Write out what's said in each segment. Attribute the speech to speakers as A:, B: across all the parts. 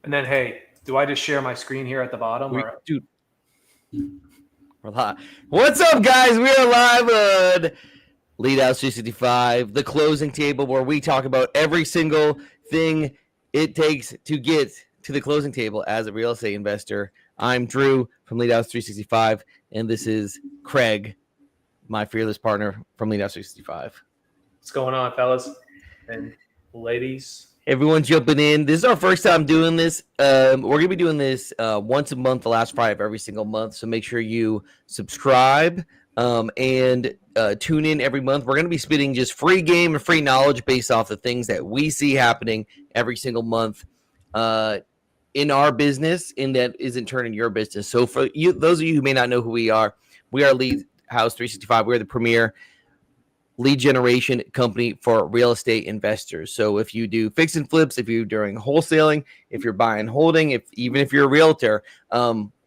A: And then, hey, do I just share my screen here at the bottom? Or
B: Dude, we're live. What's up, guys? We are live on Lead House 365, the closing table, where we talk about every single thing it takes to get to the closing table as a real estate investor. I'm Drew from Lead House 365, and this is Craig, my fearless partner from Lead House 365.
A: what's going on, fellas and ladies?
B: Everyone's jumping in. This is our first time doing this. We're going to be doing this once a month, the last Friday of every single month. So make sure you subscribe and tune in every month. We're going to be spitting just free game and free knowledge based off the things that we see happening every single month in our business, and that is in turn in your business. So for you, those of you who may not know who we are Lead House 365. We're the premier lead generation company for real estate investors. So if you do fix and flips, if you're doing wholesaling, if you're buying and holding, even if you're a realtor,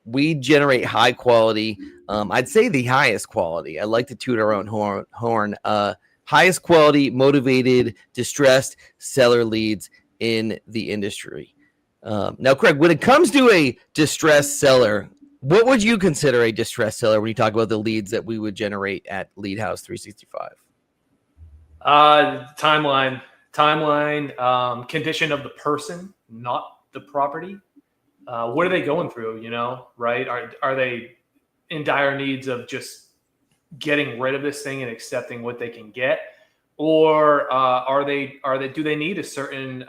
B: we generate high quality. I'd say the highest quality. I like to toot our own horn. Highest quality, motivated, distressed seller leads in the industry. Now, Craig, when it comes to a distressed seller, what would you consider a distressed seller when you talk about the leads that we would generate at Lead House 365?
A: Timeline, condition of the person, not the property. What are they going through? Right? Are they in dire needs of just getting rid of this thing and accepting what they can get, or do they need a certain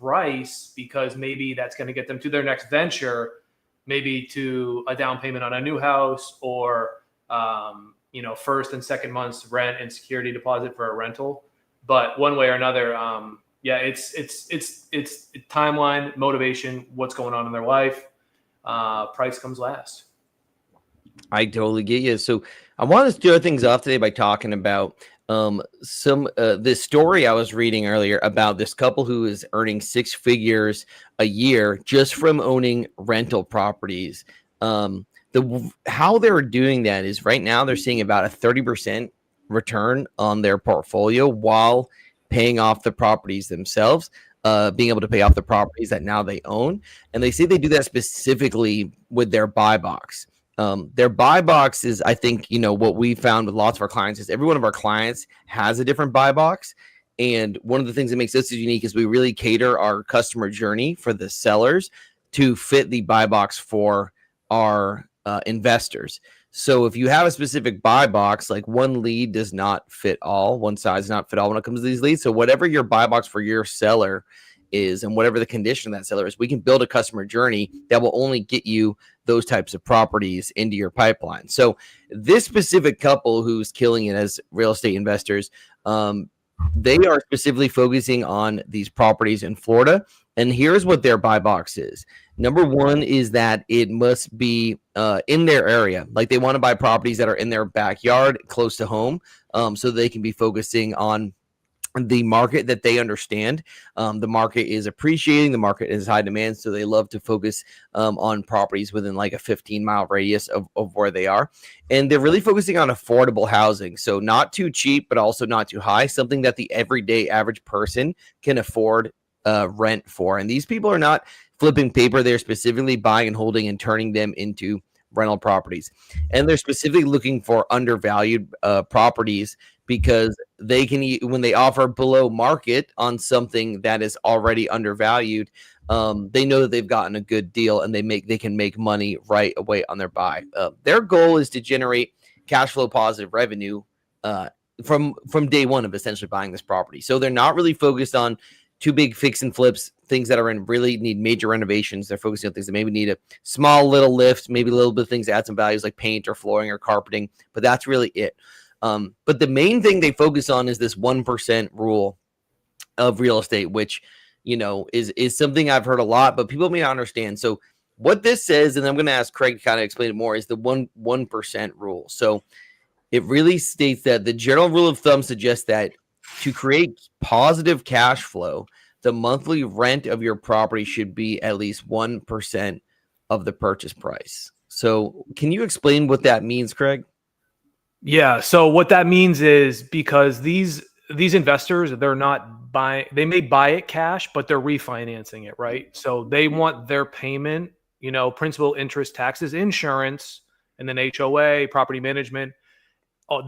A: price because maybe that's going to get them to their next venture, maybe to a down payment on a new house, or first and second month's rent and security deposit for a rental. But one way or another, it's timeline, motivation, what's going on in their life. Price comes last.
B: I totally get you. So I want to start things off today by talking about this story I was reading earlier about this couple who is earning 6 figures a year just from owning rental properties. How they're doing that is right now they're seeing about a 30% return on their portfolio while paying off the properties themselves, being able to pay off the properties that now they own. And they say they do that specifically with their buy box. Their buy box is, I think, what we found with lots of our clients is every one of our clients has a different buy box. And one of the things that makes us unique is we really cater our customer journey for the sellers to fit the buy box for our investors. So if you have a specific buy box, like one lead does not fit all, one size does not fit all when it comes to these leads. So whatever your buy box for your seller is and whatever the condition of that seller is, we can build a customer journey that will only get you those types of properties into your pipeline. So this specific couple who's killing it as real estate investors, they are specifically focusing on these properties in Florida. And here's what their buy box is. Number one is that it must be in their area. Like they want to buy properties that are in their backyard, close to home, so they can be focusing on the market that they understand. The market is appreciating. The market is high demand, so they love to focus on properties within like a 15-mile radius of where they are. And they're really focusing on affordable housing, so not too cheap, but also not too high, something that the everyday average person can afford rent for. And these people are not flipping paper. They're specifically buying and holding and turning them into rental properties. And they're specifically looking for undervalued properties because they can, when they offer below market on something that is already undervalued, they know that they've gotten a good deal and they can make money right away on their buy. Their goal is to generate cash flow positive revenue from day one of essentially buying this property. So they're not really focused on too big fix and flips, things that are really need major renovations. They're focusing on things that maybe need a small little lift, maybe a little bit of things that add some values like paint or flooring or carpeting, but that's really it. But the main thing they focus on is this 1% rule of real estate, which, is something I've heard a lot, but people may not understand. So what this says, and I'm going to ask Craig to kind of explain it more, is the 1% rule. So it really states that the general rule of thumb suggests that to create positive cash flow, the monthly rent of your property should be at least 1% of the purchase price. So can you explain what that means, Craig?
A: Yeah. So what that means is because these investors, they're not they may buy it cash, but they're refinancing it, right? So they want their payment, principal, interest, taxes, insurance, and then HOA, property management.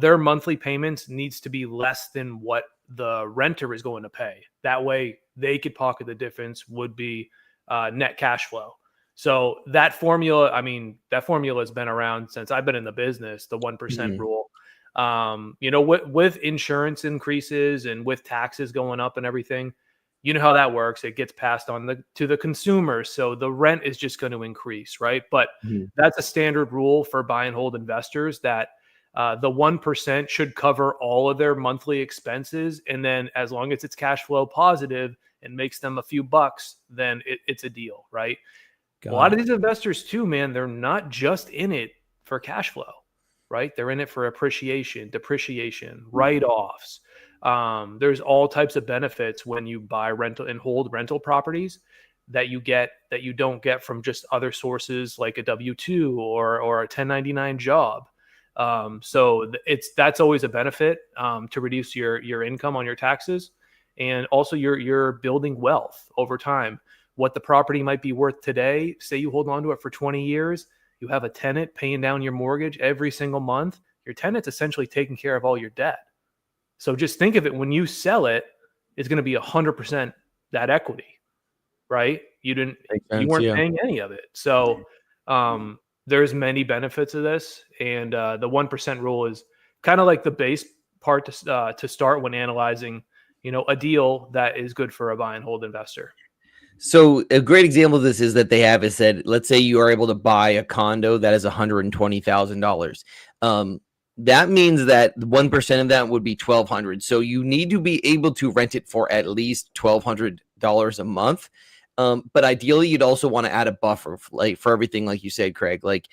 A: Their monthly payments needs to be less than what the renter is going to pay. That way they could pocket the difference, would be net cash flow. So that formula has been around since I've been in the business, the 1% rule. With insurance increases and with taxes going up and everything, you know how that works. It gets passed on to the consumer. So the rent is just going to increase, right? But that's a standard rule for buy and hold investors, that the 1% should cover all of their monthly expenses. And then as long as it's cash flow positive and makes them a few bucks, then it's a deal, right? A lot of these investors too, man, they're not just in it for cash flow, right? They're in it for appreciation, depreciation, write-offs. There's all types of benefits when you buy rental and hold rental properties that you don't get from just other sources like a W-2 or a 1099 job. So that's always a benefit to reduce your income on your taxes, and also you're building wealth over time. What the property might be worth today, say you hold on to it for 20 years, you have a tenant paying down your mortgage every single month. Your tenant's essentially taking care of all your debt. So just think of it, when you sell it, it's going to be 100% that equity, right? You weren't paying any of it. So there's many benefits of this, and the 1% rule is kind of like the base part to start when analyzing, a deal that is good for a buy and hold investor.
B: So a great example of this is that they have is said, let's say you are able to buy a condo that is $120,000. That means that 1% of that would be $1,200. So you need to be able to rent it for at least $1,200 a month. But ideally, you'd also want to add a buffer, like for everything, like you said, Craig, like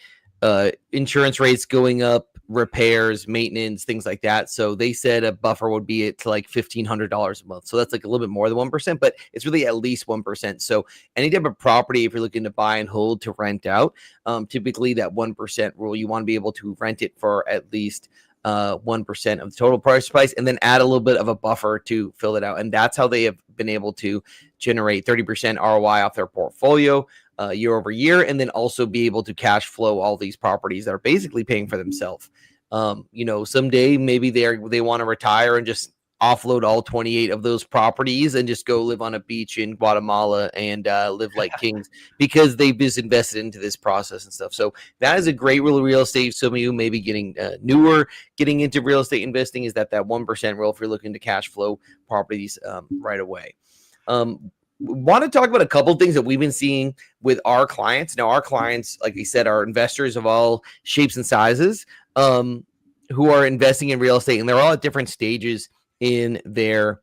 B: insurance rates going up, repairs, maintenance, things like that. So they said a buffer would be to like $1,500 a month. So that's like a little bit more than 1%, but it's really at least 1%. So any type of property, if you're looking to buy and hold to rent out, typically that 1% rule, you want to be able to rent it for at least 1% of the total purchase price, and then add a little bit of a buffer to fill it out. And that's how they have been able to generate 30% ROI off their portfolio year over year, and then also be able to cash flow all these properties that are basically paying for themselves. Someday maybe they want to retire and just offload all 28 of those properties and just go live on a beach in Guatemala and live like kings, because they've just invested into this process and stuff. So that is a great rule of real estate. Some of you may be getting getting into real estate investing, is that 1% rule if you're looking to cash flow properties right away. Want to talk about a couple of things that we've been seeing with our clients. Now, our clients, like I said, are investors of all shapes and sizes who are investing in real estate, and they're all at different stages in their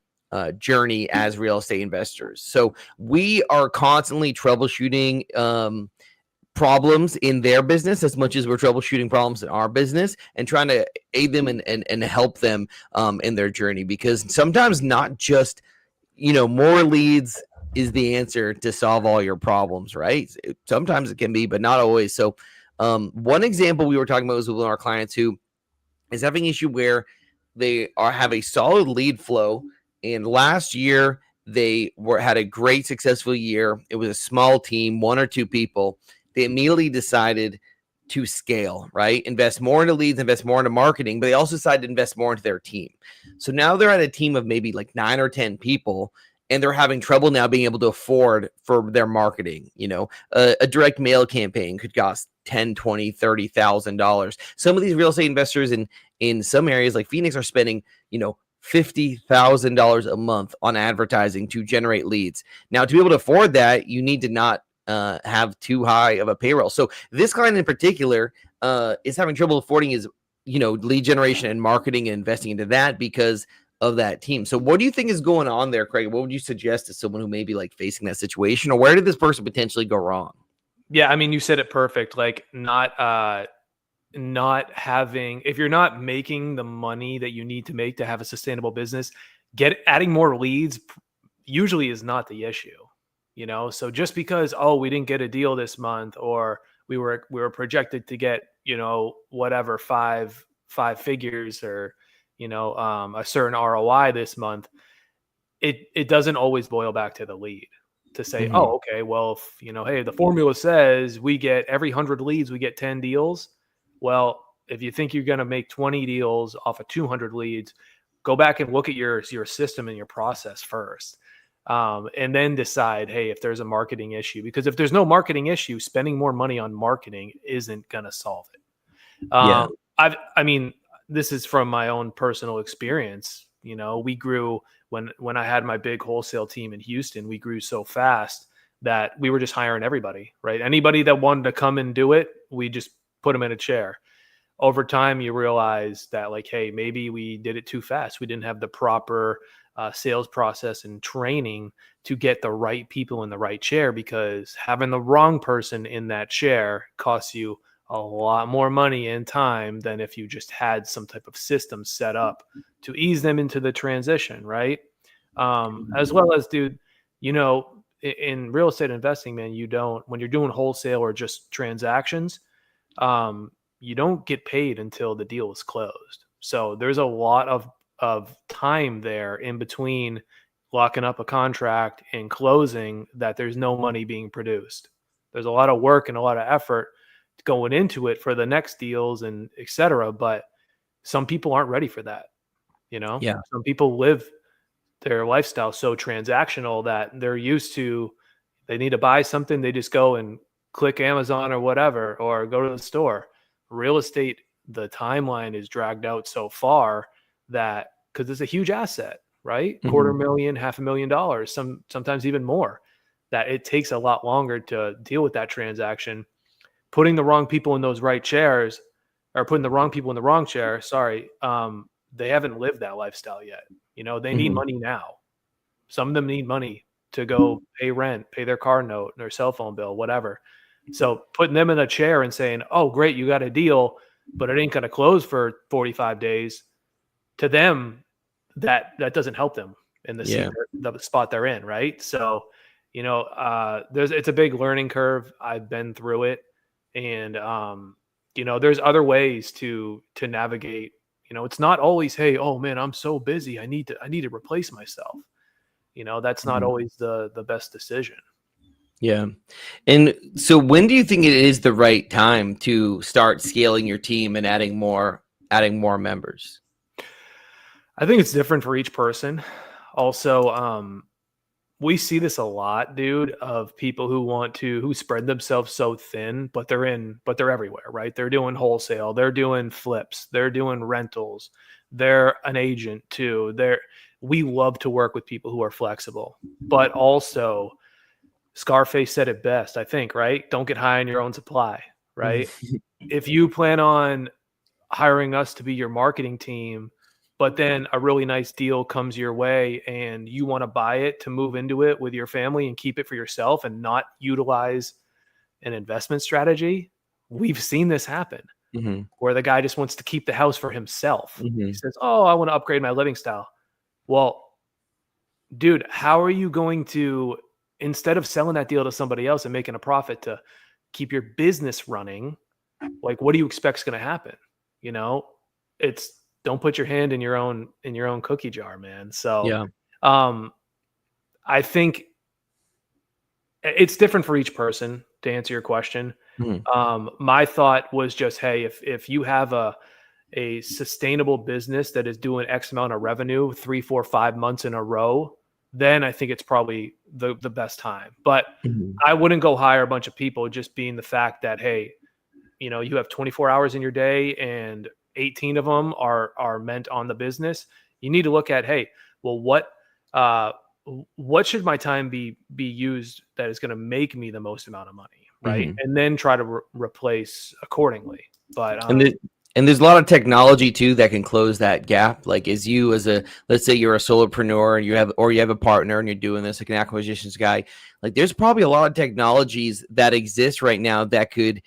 B: journey as real estate investors. So we are constantly troubleshooting problems in their business as much as we're troubleshooting problems in our business, and trying to aid them and help them in their journey, because sometimes not just more leads is the answer to solve all your problems, right? Sometimes it can be, but not always. So one example we were talking about was with one of our clients who is having an issue where they have a solid lead flow, and last year they had a great successful year. It was a small team, 1 or 2 people. They immediately decided to scale, right? Invest more into leads, invest more into marketing, but they also decided to invest more into their team. So now they're at a team of maybe like 9 or 10 people, and they're having trouble now being able to afford for their marketing. A direct mail campaign could cost $10,000, $20,000, $30,000. Some of these real estate investors in some areas like Phoenix are spending, $50,000 a month on advertising to generate leads. Now, to be able to afford that, you need to not have too high of a payroll. So this client in particular is having trouble affording his, lead generation and marketing and investing into that because of that team. So what do you think is going on there, Craig? What would you suggest to someone who may be like facing that situation, or where did this person potentially go wrong?
A: Yeah, I mean, you said it perfect. Like not having, if you're not making the money that you need to make to have a sustainable business, adding more leads usually is not the issue. So just because, we didn't get a deal this month, or we were projected to get, whatever, five figures, or, a certain ROI this month, it doesn't always boil back to the lead to say,
B: Mhm.
A: oh, okay, well, if, hey, the formula says we get every 100 leads, we get 10 deals. Well, if you think you're going to make 20 deals off of 200 leads, go back and look at your system and your process first. And then decide, hey, if there's a marketing issue, because if there's no marketing issue, spending more money on marketing isn't going to solve it.
B: Yeah.
A: I mean, this is from my own personal experience. We grew when I had my big wholesale team in Houston, we grew so fast that we were just hiring everybody, right? Anybody that wanted to come and do it, we just put them in a chair. Over time, you realize that, like, hey, maybe we did it too fast. We didn't have the proper sales process and training to get the right people in the right chair, because having the wrong person in that chair costs you a lot more money and time than if you just had some type of system set up to ease them into the transition, right? As well as, dude, in real estate investing, man, when you're doing wholesale or just transactions, you don't get paid until the deal is closed. So there's a lot of time there in between locking up a contract and closing that there's no money being produced. There's a lot of work and a lot of effort going into it for the next deals and et cetera. But some people aren't ready for that.
B: Yeah.
A: Some people live their lifestyle so transactional that they're used to, they need to buy something, they just go and click Amazon or whatever, or go to the store. Real estate, the timeline is dragged out so far that, because it's a huge asset, right?
B: Mhm.
A: $250,000, $500,000, sometimes even more, that it takes a lot longer to deal with that transaction. Putting the wrong people in those right chairs, or putting the wrong people in the wrong chair, sorry, they haven't lived that lifestyle yet. They need
B: Mhm.
A: money now. Some of them need money to go pay rent, pay their car note, their cell phone bill, whatever. So putting them in a chair and saying, oh, great, you got a deal, but it ain't going to close for 45 days. To them, that doesn't help them in the
B: Yeah.
A: the spot they're in, right? So, it's a big learning curve. I've been through it, and there's other ways to navigate. It's not always, hey, oh man, I'm so busy, I need to replace myself. That's not
B: Mhm.
A: always the best decision.
B: Yeah. And so when do you think it is the right time to start scaling your team and adding more members?
A: I think it's different for each person. Also, we see this a lot, dude, of people who spread themselves so thin, but they're everywhere, right? They're doing wholesale, they're doing flips, they're doing rentals, they're an agent too. We love to work with people who are flexible, but also Scarface said it best, I think, right? Don't get high on your own supply, right?
B: Mhm.
A: If you plan on hiring us to be your marketing team, but then a really nice deal comes your way and you want to buy it to move into it with your family and keep it for yourself and not utilize an investment strategy, we've seen this happen
B: Mhm.
A: where the guy just wants to keep the house for himself. He
B: Mhm.
A: says, oh, I want to upgrade my living style. Well, dude, how are you going to, instead of selling that deal to somebody else and making a profit to keep your business running, like, what do you expect is going to happen? You know, it's, don't put your hand in your own cookie jar, man. So,
B: Yeah.
A: um, I think it's different for each person, to answer your question.
B: Mhm.
A: My thought was just, hey, if you have a sustainable business that is doing X amount of revenue 3, 4, 5 months in a row, then I think it's probably the best time. But
B: Mhm.
A: I wouldn't go hire a bunch of people just being the fact that, hey, you have 24 hours in your day and 18 of them are meant on the business. You need to look at, hey, well, uh, what should my time be used that is going to make me the most amount of money, right?
B: Mhm.
A: And then try to replace accordingly. But
B: And the and there's a lot of technology too that can close that gap. Like let's say you're a solopreneur and you have a partner and you're doing this like an acquisitions guy, like there's probably a lot of technologies that exist right now that could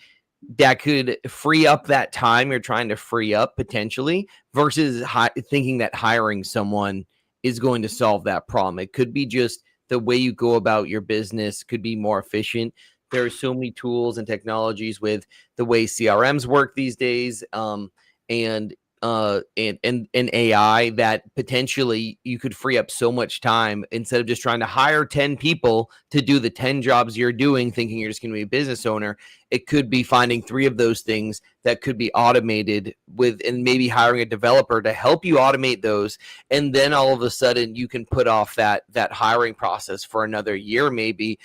B: free up that time you're trying to free up potentially versus thinking that hiring someone is going to solve that problem. It could be just the way you go about your business could be more efficient. There are so many tools and technologies with the way CRMs work these days. And and AI that potentially you could free up so much time instead of just trying to hire 10 people to do the 10 jobs you're doing, thinking you're just going to be a business owner. It could be finding 3 of those things that could be automated with, and maybe hiring a developer to help you automate those. And then all of a sudden you can put off that hiring process for another year, maybe.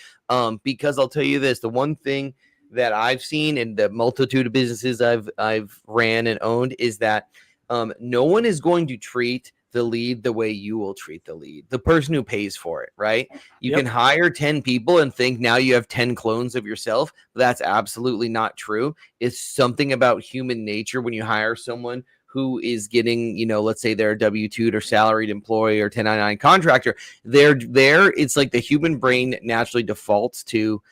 B: Because I'll tell you this, the one thing that I've seen in the multitude of businesses I've ran and owned is that no one is going to treat the lead the way you will treat the lead, the person who pays for it, right? You can hire 10 people and think now you have 10 clones of yourself. That's absolutely not true. It's something about human nature when you hire someone who is getting, let's say they're a W-2 or salaried employee or 1099 contractor. They're there. It's like the human brain naturally defaults to,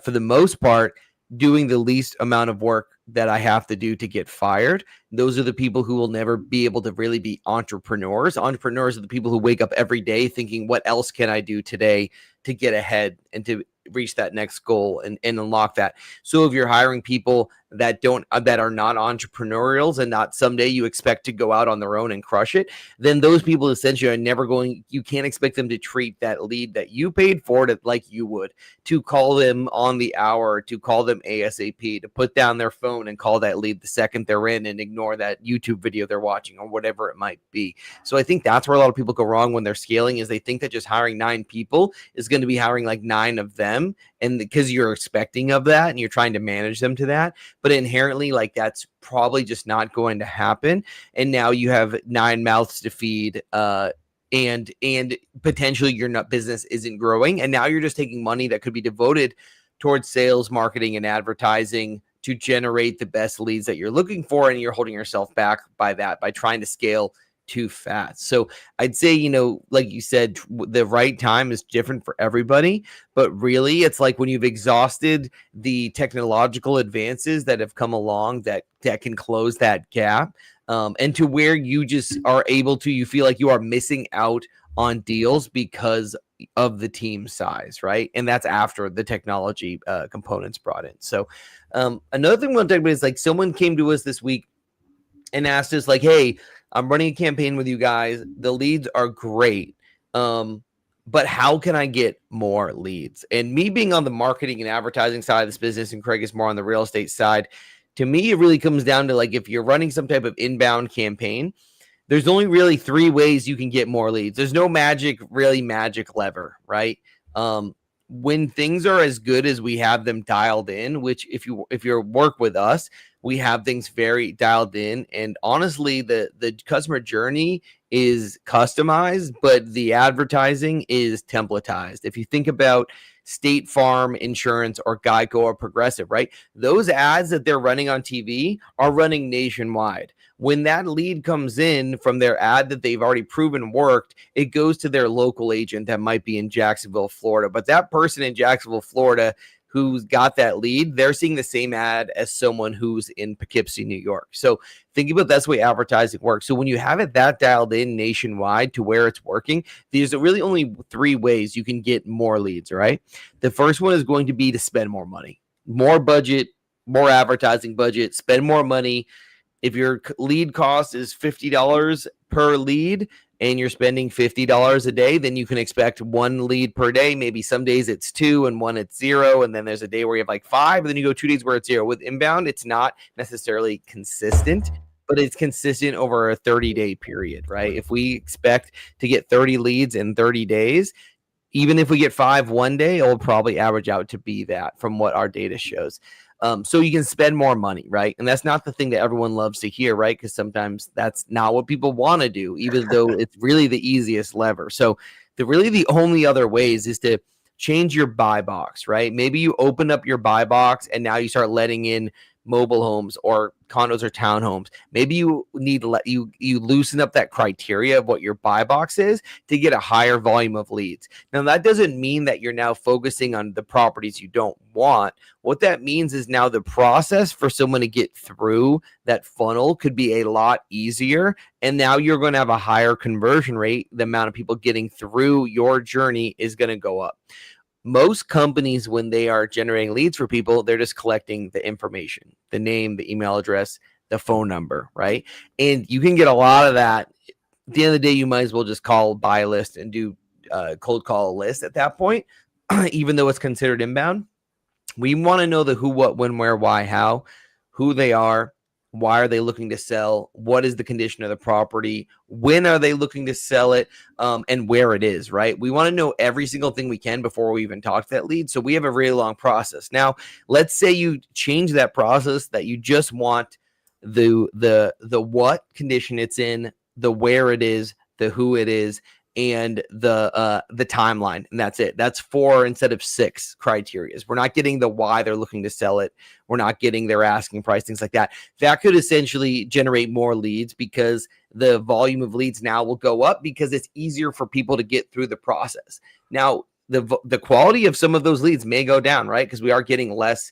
B: for the most part, doing the least amount of work that I have to do to get fired. Those are the people who will never be able to really be entrepreneurs. Entrepreneurs are the people who wake up every day thinking, what else can I do today to get ahead and to reach that next goal and unlock that. So if you're hiring people that are not entrepreneurials and not someday you expect to go out on their own and crush it, then those people essentially are never going, you can't expect them to treat that lead that you paid for it like you would, to call them on the hour, to call them ASAP, to put down their phone and call that lead the second they're in and ignore that YouTube video they're watching or whatever it might be. So I think that's where a lot of people go wrong when they're scaling, is they think that just hiring 9 people is going to be hiring like 9 of them. And because you're expecting of that and you're trying to manage them to that, but inherently, like, that's probably just not going to happen. And now you have 9 mouths to feed, and potentially your business isn't growing. And now you're just taking money that could be devoted towards sales, marketing, and advertising to generate the best leads that you're looking for. And you're holding yourself back by that, by trying to scale too fast. So I'd say, like you said, the right time is different for everybody, but really it's like when you've exhausted the technological advances that have come along that can close that gap, and to where you just are able to, you feel like you are missing out on deals because of the team size, right? And that's after the technology components brought in. So another thing we'll talk about is, like, someone came to us this week and asked us, like, hey, I'm running a campaign with you guys. The leads are great. But how can I get more leads? And me being on the marketing and advertising side of this business, and Craig is more on the real estate side, to me, it really comes down to, like, if you're running some type of inbound campaign, there's only really 3 ways you can get more leads. There's no magic lever, right? When things are as good as we have them dialed in, which if you work with us, we have things very dialed in. And honestly, the customer journey is customized, but the advertising is templatized. If you think about State Farm Insurance or Geico or Progressive, right? Those ads that they're running on TV are running nationwide. When that lead comes in from their ad that they've already proven worked, it goes to their local agent that might be in Jacksonville, Florida. But that person in Jacksonville, Florida, who's got that lead, they're seeing the same ad as someone who's in Poughkeepsie, New York. So think about that's the way advertising works. So when you have it that dialed in nationwide to where it's working, there's really only 3 ways you can get more leads, right? The first one is going to be to spend more money, more budget, more advertising budget, spend more money. If your lead cost is $50 per lead and you're spending $50 a day, then you can expect 1 lead per day. Maybe some days it's 2 and 1 it's 0. And then there's a day where you have like 5, and then you go 2 days where it's 0. With inbound, it's not necessarily consistent, but it's consistent over a 30-day period, right? If we expect to get 30 leads in 30 days, even if we get 5 one day, it'll probably average out to be that from what our data shows. So you can spend more money, right? And that's not the thing that everyone loves to hear, right? Because sometimes that's not what people want to do, even though it's really the easiest lever. So the only other ways is to change your buy box, right? Maybe you open up your buy box and now you start letting in mobile homes or condos or townhomes. Maybe you need to you loosen up that criteria of what your buy box is to get a higher volume of leads. Now, that doesn't mean that you're now focusing on the properties you don't want. What that means is now the process for someone to get through that funnel could be a lot easier. And now you're going to have a higher conversion rate. The amount of people getting through your journey is going to go up. Most companies, when they are generating leads for people, they're just collecting the information, the name, the email address, the phone number, right? And you can get a lot of that. At the end of the day, you might as well just buy a list and do cold call a list at that point, even though it's considered inbound. We want to know the who, what, when, where, why, how, who they are, why are they looking to sell, what is the condition of the property, when are they looking to sell it, and where it is, right? We want to know every single thing we can before we even talk to that lead. So we have a really long process. Now, let's say you change that process, that you just want the what condition it's in, the where it is, the who it is, and the timeline, and that's it. That's 4 instead of 6 criterias. We're not getting the why they're looking to sell it. We're not getting their asking price, things like that. That could essentially generate more leads, because the volume of leads now will go up, because it's easier for people to get through the process. Now, the quality of some of those leads may go down, right? Because we are getting less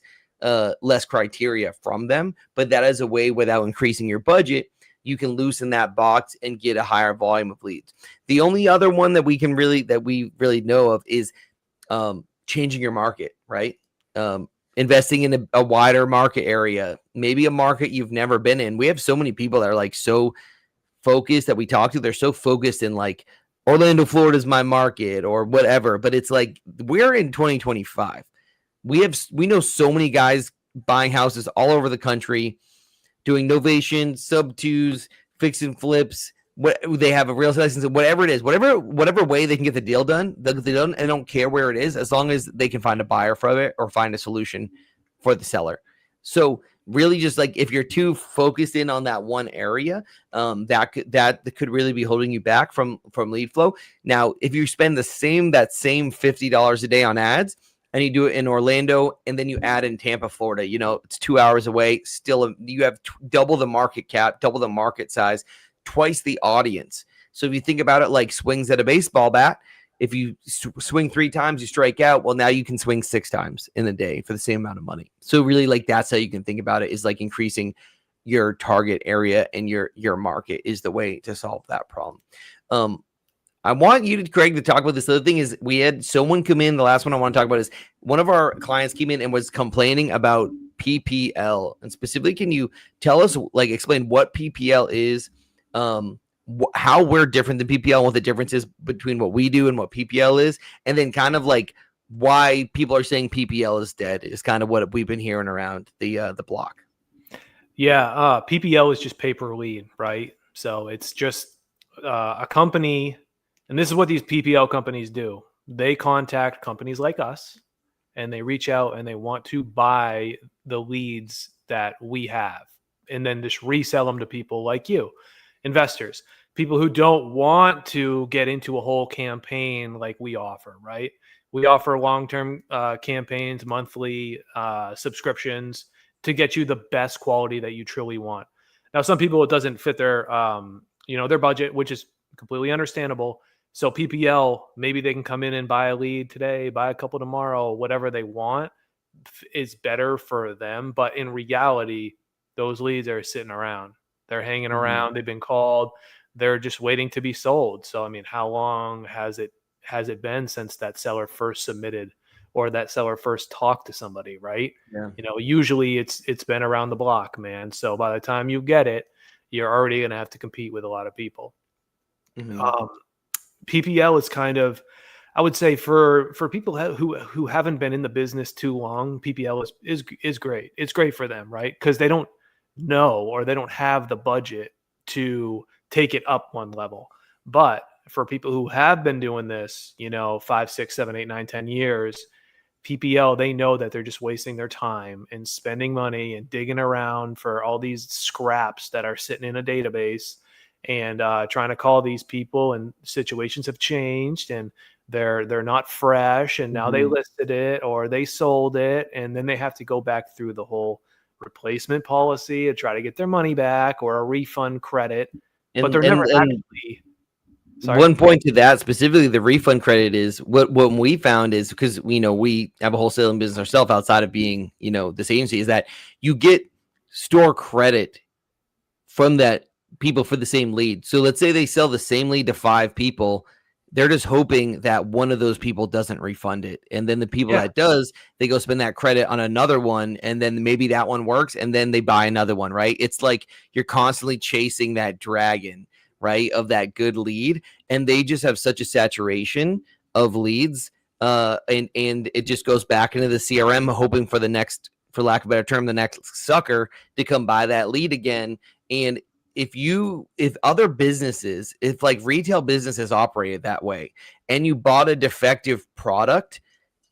B: criteria from them, but that is a way, without increasing your budget, you can loosen that box and get a higher volume of leads. The only other one that we really know of is changing your market, right? Investing in a wider market area, maybe a market you've never been in. We have so many people that are like so focused that we talk to. They're so focused in like Orlando, Florida is my market or whatever. But it's like, we're in 2025. We know so many guys buying houses all over the country, doing novation, sub-twos, fix and flips. What they have a real estate license, whatever it is, whatever way they can get the deal done, they'll get the deal done, and don't care where it is, as long as they can find a buyer for it or find a solution for the seller. So really, just like, if you're too focused in on that one area, that could really be holding you back from lead flow. Now, if you spend that same $50 a day on ads, and you do it in Orlando, and then you add in Tampa, Florida, it's 2 hours away. Still, you have double the market cap, double the market size, twice the audience. So if you think about it like swings at a baseball bat, if you swing 3 times, you strike out. Well, now you can swing 6 times in a day for the same amount of money. So really, like, that's how you can think about it, is like increasing your target area and your market is the way to solve that problem. I want you, Craig, to talk about this. The other thing is, we had someone come in. The last one I want to talk about is one of our clients came in and was complaining about PPL. And specifically, can you tell us, like, explain what PPL is, how we're different than PPL, what the difference is between what we do and what PPL is, and then kind of like why people are saying PPL is dead is kind of what we've been hearing around the block.
A: Yeah, PPL is just pay-per-lead, right? So it's just a company. And this is what these PPL companies do. They contact companies like us, and they reach out and they want to buy the leads that we have, and then just resell them to people like you, investors, people who don't want to get into a whole campaign like we offer, right? We offer long-term campaigns, monthly subscriptions to get you the best quality that you truly want. Now, some people, it doesn't fit their budget, which is completely understandable. So PPL, maybe they can come in and buy a lead today, buy a couple tomorrow, whatever they want is better for them. But in reality, those leads are sitting around. They're hanging around. They've been called. They're just waiting to be sold. So, I mean, how long has it been since that seller first submitted or that seller first talked to somebody, right?
B: Yeah.
A: Usually it's been around the block, man. So by the time you get it, you're already going to have to compete with a lot of people. PPL is kind of, I would say, for people who haven't been in the business too long, PPL is great. It's great for them, right? Because they don't know, or they don't have the budget to take it up one level. But for people who have been doing this, 5, 6, 7, 8, 9, 10 years, PPL, they know that they're just wasting their time and spending money and digging around for all these scraps that are sitting in a database, and trying to call these people, and situations have changed, and they're not fresh, and now they listed it or they sold it, and then they have to go back through the whole replacement policy to try to get their money back or a refund credit, but they're never actually. Sorry.
B: One point to that, specifically the refund credit, is what we found is, because we have a wholesaling business ourselves outside of being this agency, is that you get store credit from that people for the same lead. So let's say they sell the same lead to 5 people, they're just hoping that one of those people doesn't refund it. And then the people
A: Yeah.
B: that does, they go spend that credit on another one. And then maybe that one works. And then they buy another one, right? It's like you're constantly chasing that dragon, right? Of that good lead. And they just have such a saturation of leads. And it just goes back into the CRM, hoping for the next, for lack of a better term, the next sucker to come buy that lead again. And if other businesses, if like retail businesses operated that way and you bought a defective product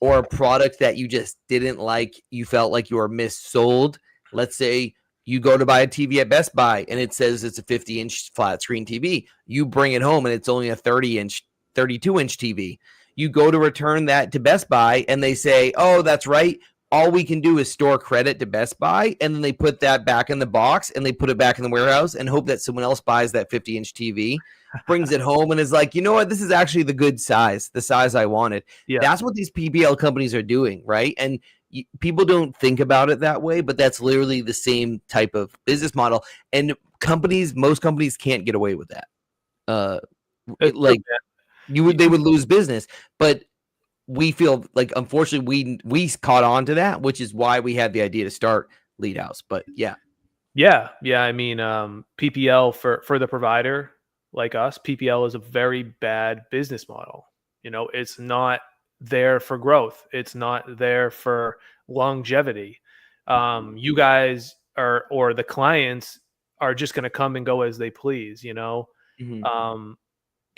B: or a product that you just didn't like, you felt like you were missold. Let's say you go to buy a TV at Best Buy and it says it's a 50-inch flat screen TV. You bring it home and it's only a 30-inch, 32-inch TV. You go to return that to Best Buy and they say, oh, that's right, all we can do is store credit to Best Buy, and then they put that back in the box and they put it back in the warehouse and hope that someone else buys that 50-inch TV, brings it home, and is like, you know what, this is actually the good size, the size I wanted.
A: Yeah.
B: That's what these PPL companies are doing, right? And people don't think about it that way, but that's literally the same type of business model. And most companies can't get away with that. They would lose business, but we feel like, unfortunately, we caught on to that, which is why we had the idea to start Lead House. But yeah.
A: I mean, PPL for the provider like us, PPL is a very bad business model. It's not there for growth. It's not there for longevity. You guys or the clients are just going to come and go as they please.
B: Mm-hmm.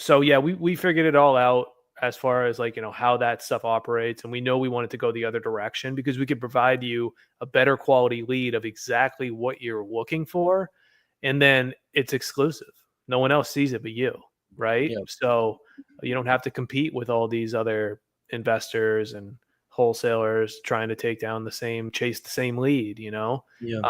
A: So yeah, we figured it all out as far as like, how that stuff operates. And we know we wanted to go the other direction because we could provide you a better quality lead of exactly what you're looking for. And then it's exclusive. No one else sees it but you, right?
B: Yep.
A: So you don't have to compete with all these other investors and wholesalers trying to chase the same lead,
B: Yeah.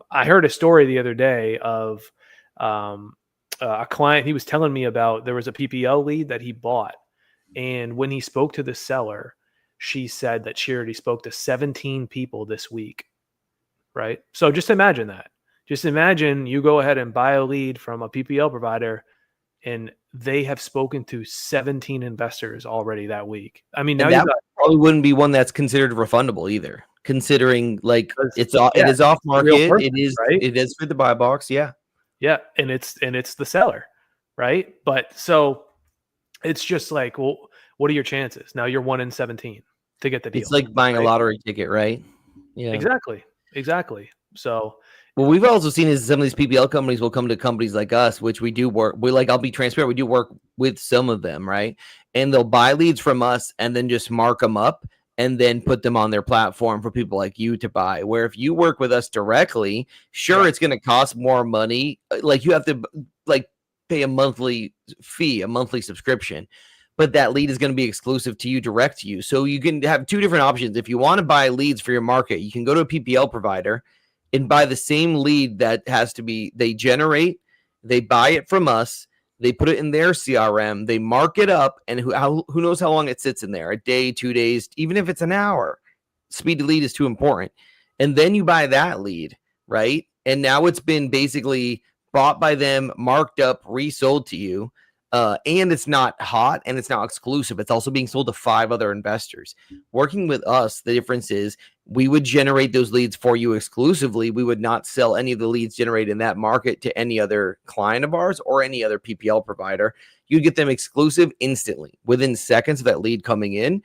A: I heard a story the other day of a client. He was telling me about, there was a PPL lead that he bought. And when he spoke to the seller, she said that she already spoke to 17 people this week, right? So just imagine that. Just imagine you go ahead and buy a lead from a PPL provider and they have spoken to 17 investors already that week. I mean, now
B: that probably wouldn't be one that's considered refundable either, considering like it is off market.
A: Person, right?
B: It is for the buy box. Yeah.
A: Yeah. And it's the seller, right? But so it's just like, well, what are your chances? Now you're 1 in 17 to get the deal.
B: It's like buying a lottery ticket, right? Yeah,
A: exactly. So,
B: well, we've also seen is some of these PPL companies will come to companies like us, which we do work. I'll be transparent. We do work with some of them, right? And they'll buy leads from us and then just mark them up and then put them on their platform for people like you to buy. Where if you work with us directly, sure, it's going to cost more money. Like you have to pay a monthly fee, a monthly subscription, but that lead is going to be exclusive to you, direct to you. So you can have two different options. If you want to buy leads for your market, you can go to a PPL provider and buy the same lead that has to be, they generate, they buy it from us, they put it in their CRM, they mark it up, and who knows how long it sits in there, a day, 2 days, even if it's an hour. Speed to lead is too important. And then you buy that lead, right? And now it's been basically bought by them, marked up, resold to you, and it's not hot and it's not exclusive. It's also being sold to 5 other investors. Working with us, the difference is we would generate those leads for you exclusively. We would not sell any of the leads generated in that market to any other client of ours or any other PPL provider. You get them exclusive instantly. Within seconds of that lead coming in,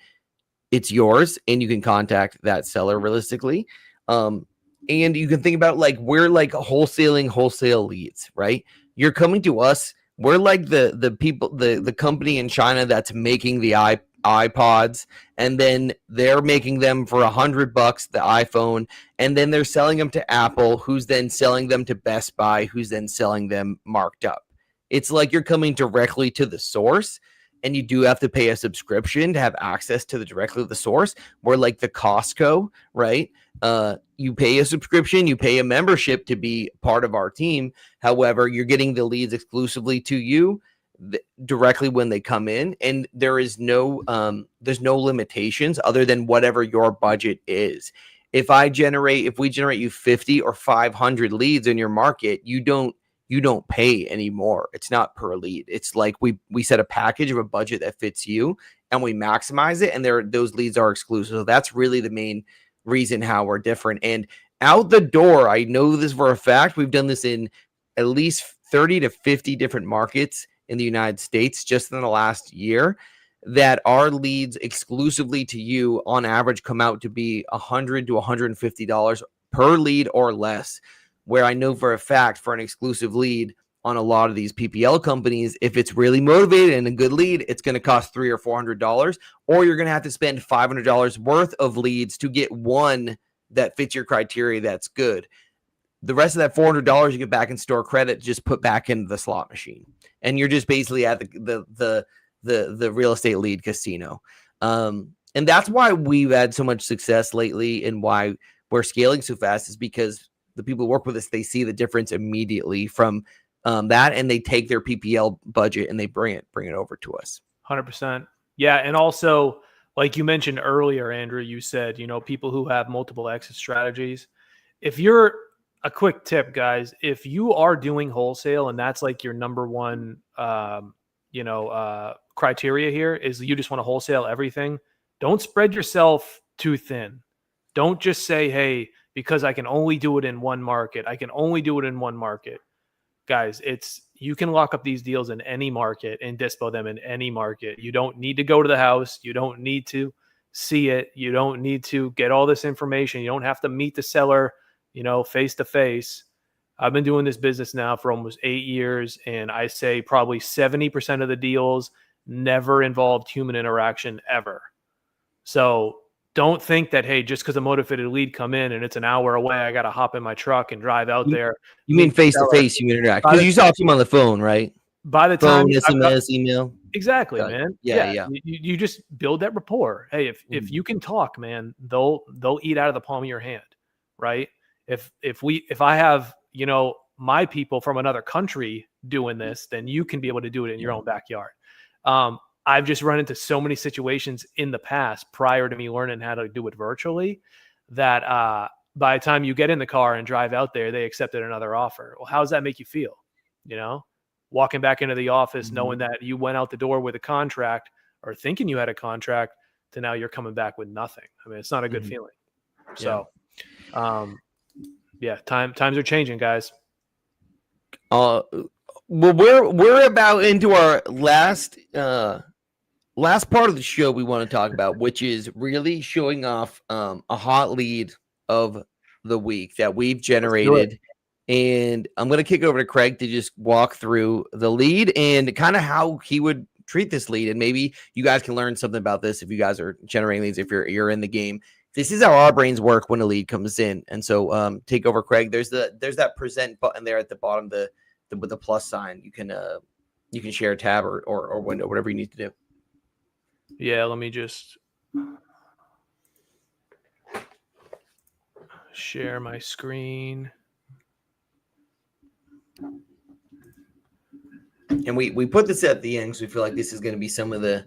B: it's yours, and you can contact that seller realistically. And you can think about like we're like wholesaling wholesale leads, right? You're coming to us. We're like the people, the company in China that's making the iPods, and then they're making them for $100, the iPhone, and then they're selling them to Apple, who's then selling them to Best Buy, who's then selling them marked up. It's like you're coming directly to the source, and you do have to pay a subscription to have access to directly to the source. We're like the Costco, right? You pay a subscription, you pay a membership to be part of our team. However, you're getting the leads exclusively to you directly when they come in, and there's no limitations other than whatever your budget is. If we generate you 50 or 500 leads in your market, you you don't pay anymore. It's not per lead. It's like we set a package of a budget that fits you, and we maximize it, and those leads are exclusive. So that's really the main reason how we're different. And out the door, I know this for a fact, we've done this in at least 30 to 50 different markets in the United States just in the last year, that our leads exclusively to you on average come out to be $100 to $150 per lead or less. Where I know for a fact, for an exclusive lead on a lot of these PPL companies, if it's really motivated and a good lead, it's going to cost $300 or $400, or you're going to have to spend $500 worth of leads to get one that fits your criteria that's good. The rest of that $400 you get back in store credit, just put back into the slot machine, and you're just basically at the real estate lead casino. And that's why we've had so much success lately, and why we're scaling so fast, is because the people who work with us, they see the difference immediately from that, and they take their PPL budget and they bring it over to us.
A: 100%. Yeah. And also, like you mentioned earlier, Andrew, you said, people who have multiple exit strategies. If you're a quick tip, guys, if you are doing wholesale and that's like your number one, criteria here is you just want to wholesale everything, don't spread yourself too thin. Don't just say, hey, because I can only do it in one market. I can only do it in one market. Guys, you can lock up these deals in any market and dispo them in any market. You don't need to go to the house. You don't need to see it. You don't need to get all this information. You don't have to meet the seller, face to face. I've been doing this business now for almost 8 years, and I say probably 70% of the deals never involved human interaction ever. So don't think that, hey, just because a motivated lead come in and it's an hour away, I got to hop in my truck and drive out there.
B: You mean face-to-face you interact? Because you talk to them on the phone, right?
A: By the time
B: SMS, email.
A: Exactly, man.
B: Yeah.
A: You just build that rapport. Hey, if you can talk, man, they'll eat out of the palm of your hand, right? If I have, my people from another country doing this, then you can be able to do it in your own backyard. I've just run into so many situations in the past prior to me learning how to do it virtually that by the time you get in the car and drive out there, they accepted another offer. Well, how does that make you feel? Walking back into the office, knowing that you went out the door with a contract or thinking you had a contract to now you're coming back with nothing. I mean, it's not a good feeling. So, times are changing, guys.
B: Well, we're about into our last part of the show we want to talk about, which is really showing off a hot lead of the week that we've generated. And I'm going to kick over to Craig to just walk through the lead and kind of how he would treat this lead. And maybe you guys can learn something about this if you guys are generating leads, if you're in the game. This is how our brains work when a lead comes in. And so take over, Craig. There's that present button there at the bottom, with the plus sign. You can share a tab or window, whatever you need to do.
A: Yeah, let me just share my screen.
B: And we put this at the end because we feel like this is going to be some of the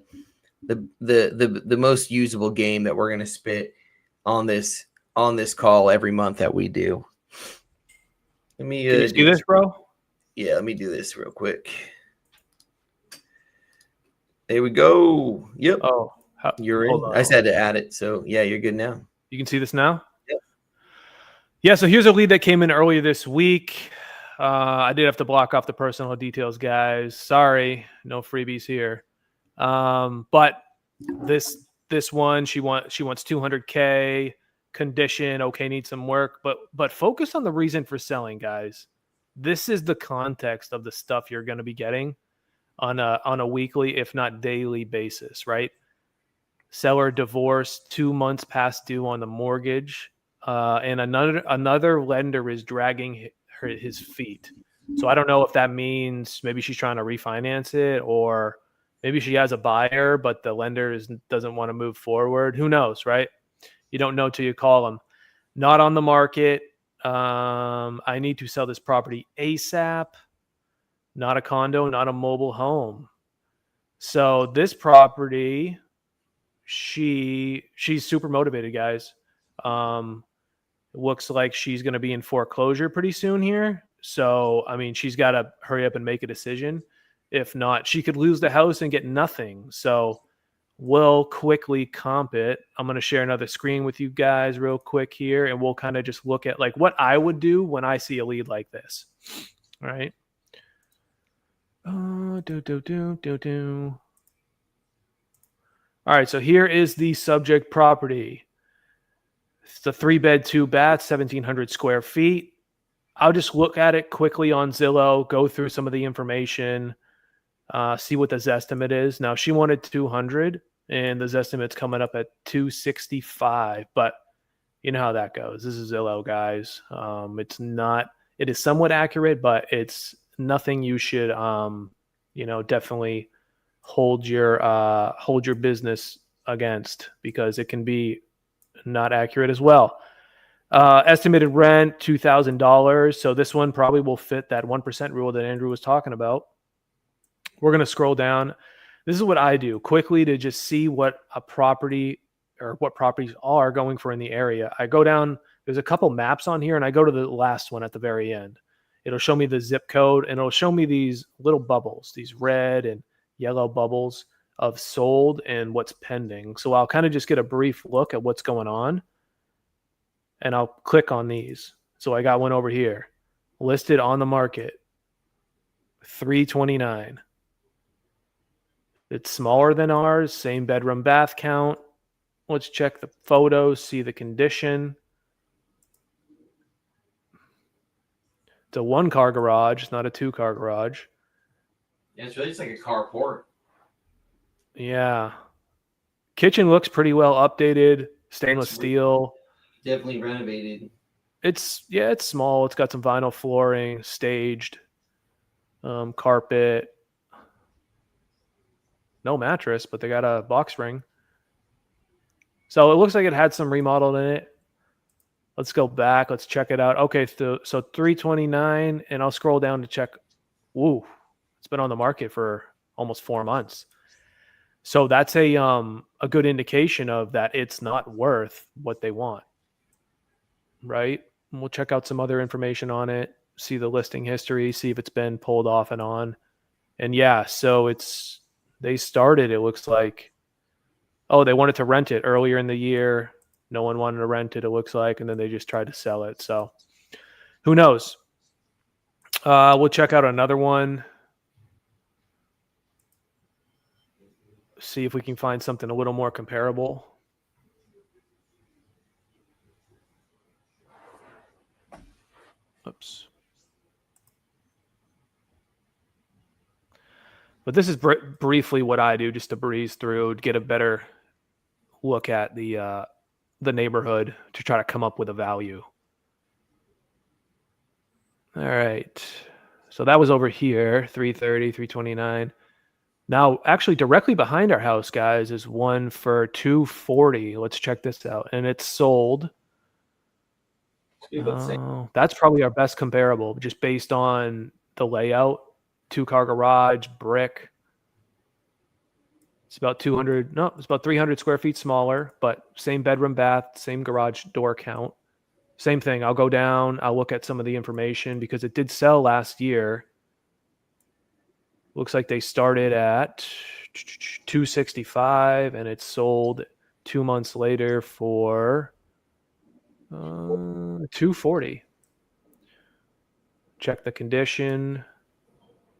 B: most usable game that we're going to spit on this call every month that we do. Let me
A: Can you do this, bro?
B: Yeah, let me do this real quick. There we go. Yep.
A: Oh,
B: you're in. I just had to add it. So yeah, you're good now.
A: You can see this now?
B: Yep.
A: Yeah, so here's a lead that came in earlier this week. I did have to block off the personal details, guys. Sorry, no freebies here. But this one, she wants $200K, condition, okay, needs some work, but focus on the reason for selling, guys. This is the context of the stuff you're going to be getting on a weekly, if not daily basis, right? Seller divorced, 2 months past due on the mortgage, and another lender is dragging his feet. So I don't know if that means maybe she's trying to refinance it, or maybe she has a buyer, but the lender doesn't want to move forward. Who knows, right? You don't know till you call them. Not on the market. I need to sell this property ASAP. Not a condo, not a mobile home. So this property, she's super motivated, guys. Looks like she's going to be in foreclosure pretty soon here. So, I mean, she's got to hurry up and make a decision. If not, she could lose the house and get nothing. So, we'll quickly comp it. I'm going to share another screen with you guys real quick here, and we'll kind of just look at like what I would do when I see a lead like this. All right. All right, so here is the subject property. It's a 3-bed, 2-bath, 1,700 square feet. I'll just look at it quickly on Zillow, go through some of the information, see what the Zestimate is. Now, she wanted 200, and the Zestimate's coming up at 265, but you know how that goes. This is Zillow, guys. It is somewhat accurate, but it's nothing you should, definitely hold your business against, because it can be not accurate as well. Estimated rent $2,000. So this one probably will fit that 1% rule that Andrew was talking about. We're going to scroll down. This is what I do quickly to just see what a property or what properties are going for in the area. I go down, there's a couple maps on here, and I go to the last one at the very end. It'll show me the zip code, and it'll show me these little bubbles, these red and yellow bubbles of sold and what's pending. So I'll kind of just get a brief look at what's going on, and I'll click on these. So I got one over here, listed on the market, 329. It's smaller than ours, same bedroom bath count. Let's check the photos, see the condition. It's a 1-car garage, it's not a 2-car garage.
B: Yeah, it's really just like a carport.
A: Yeah. Kitchen looks pretty well updated, stainless steel.
B: Definitely renovated.
A: It's small. It's got some vinyl flooring, staged, carpet. No mattress, but they got a box spring. So it looks like it had some remodeled in it. Let's go back. Let's check it out. Okay, so 329, and I'll scroll down to check. Woo, it's been on the market for almost 4 months. So that's a good indication of that it's not worth what they want, right? And we'll check out some other information on it, see the listing history, see if it's been pulled off and on. And yeah, so they started, it looks like, they wanted to rent it earlier in the year. No one wanted to rent it, it looks like, and then they just tried to sell it. So who knows? We'll check out another one. See if we can find something a little more comparable. Oops. But this is briefly what I do, just to breeze through, to get a better look at the neighborhood to try to come up with a value. All right. So that was over here, 330, 329. Now, actually, directly behind our house, guys, is one for 240. Let's check this out. And it's sold. That's probably our best comparable, just based on the layout. 2-car garage, brick. It's about 300 square feet smaller, but same bedroom, bath, same garage door count. Same thing. I'll go down. I'll look at some of the information because it did sell last year. Looks like they started at 265 and it sold 2 months later for 240. Check the condition.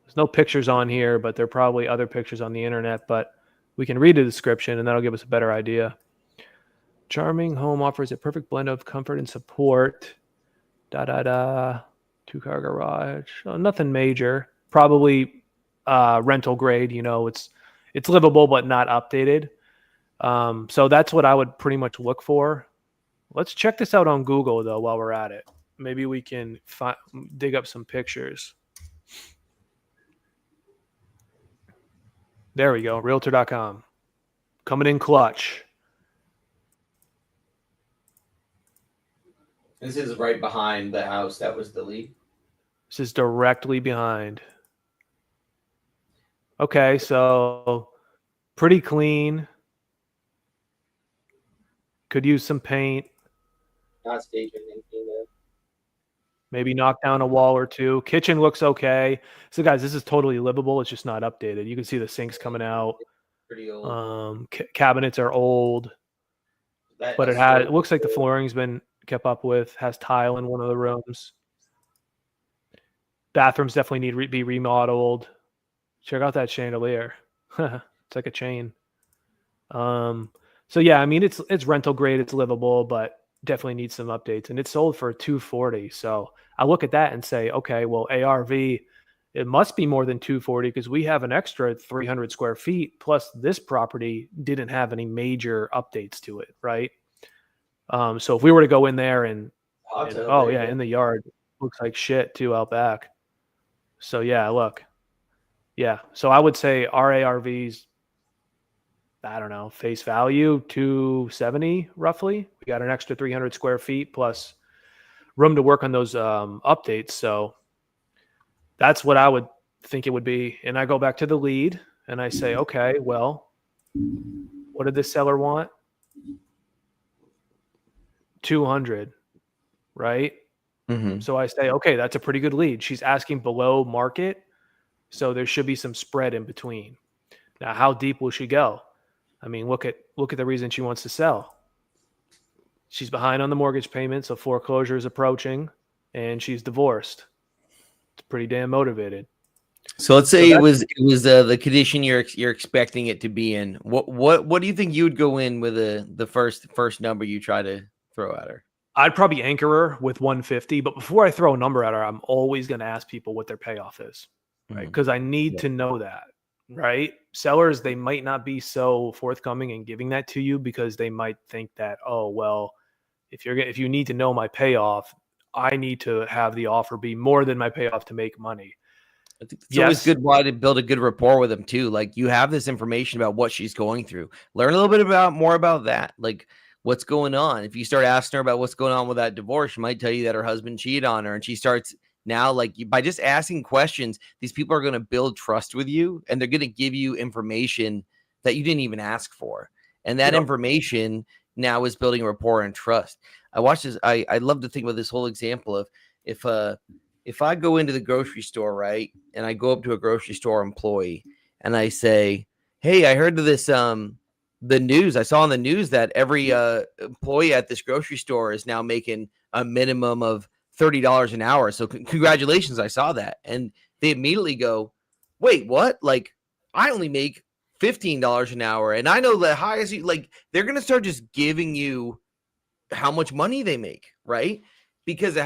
A: There's no pictures on here, but there are probably other pictures on the internet, but we can read the description and that'll give us a better idea. Charming home offers a perfect blend of comfort and support. 2-car garage. Nothing major. Probably rental grade, it's livable but not updated. So that's what I would pretty much look for. Let's check this out on Google though while we're at it. Maybe we can dig up some pictures. There we go, realtor.com. Coming in clutch.
B: This is right behind the house that was the lead.
A: This is directly behind. Okay, so pretty clean. Could use some paint.
B: Not staging anything there.
A: Maybe knock down a wall or two. Kitchen looks okay. So guys, this is totally livable. It's just not updated. You can see the sinks coming out.
B: Pretty old.
A: Cabinets are old, but it looks like the flooring's been kept up with. Has tile in one of the rooms. Bathrooms definitely need to be remodeled. Check out that chandelier. It's like a chain. So yeah, I mean it's rental grade, it's livable, but definitely needs some updates. And it's sold for $240. So I look at that and say, okay, well, ARV, it must be more than $240 because we have an extra 300 square feet. Plus, this property didn't have any major updates to it, right? So if we were to go in there and oh yeah, in the yard, looks like shit too out back. So yeah, look, yeah. So I would say our ARVs, I don't know, face value 270 roughly. We got an extra 300 square feet plus room to work on those updates. So that's what I would think it would be. And I go back to the lead and I say, okay, well, what did this seller want? 200, right?
B: Mm-hmm.
A: So I say, okay, that's a pretty good lead. She's asking below market. So there should be some spread in between. Now, how deep will she go? I mean, look at the reason she wants to sell. She's behind on the mortgage payment, so foreclosure is approaching, and she's divorced. It's pretty damn motivated.
B: So let's say it was the condition you're expecting it to be in. What do you think you would go in with the first number you try to throw at her?
A: I'd probably anchor her with 150, but before I throw a number at her, I'm always going to ask people what their payoff is, right? Because I need to know that. Right? Sellers, they might not be so forthcoming in giving that to you because they might think that, oh, well, if you need to know my payoff, I need to have the offer be more than my payoff to make money.
B: I think it's always good why to build a good rapport with them too. Like you have this information about what she's going through. Learn a little bit more about that. Like what's going on. If you start asking her about what's going on with that divorce, she might tell you that her husband cheated on her and she starts now, like by just asking questions, these people are going to build trust with you and they're going to give you information that you didn't even ask for. And that information now is building rapport and trust. I watched this. I love to think about this whole example of if I go into the grocery store, right, and I go up to a grocery store employee and I say, hey, I heard of this, the news. I saw on the news that every employee at this grocery store is now making a minimum of $30 an hour. So congratulations. I saw that. And they immediately go, wait, what? Like I only make $15 an hour. And I know the highest, like they're going to start just giving you how much money they make, right? Because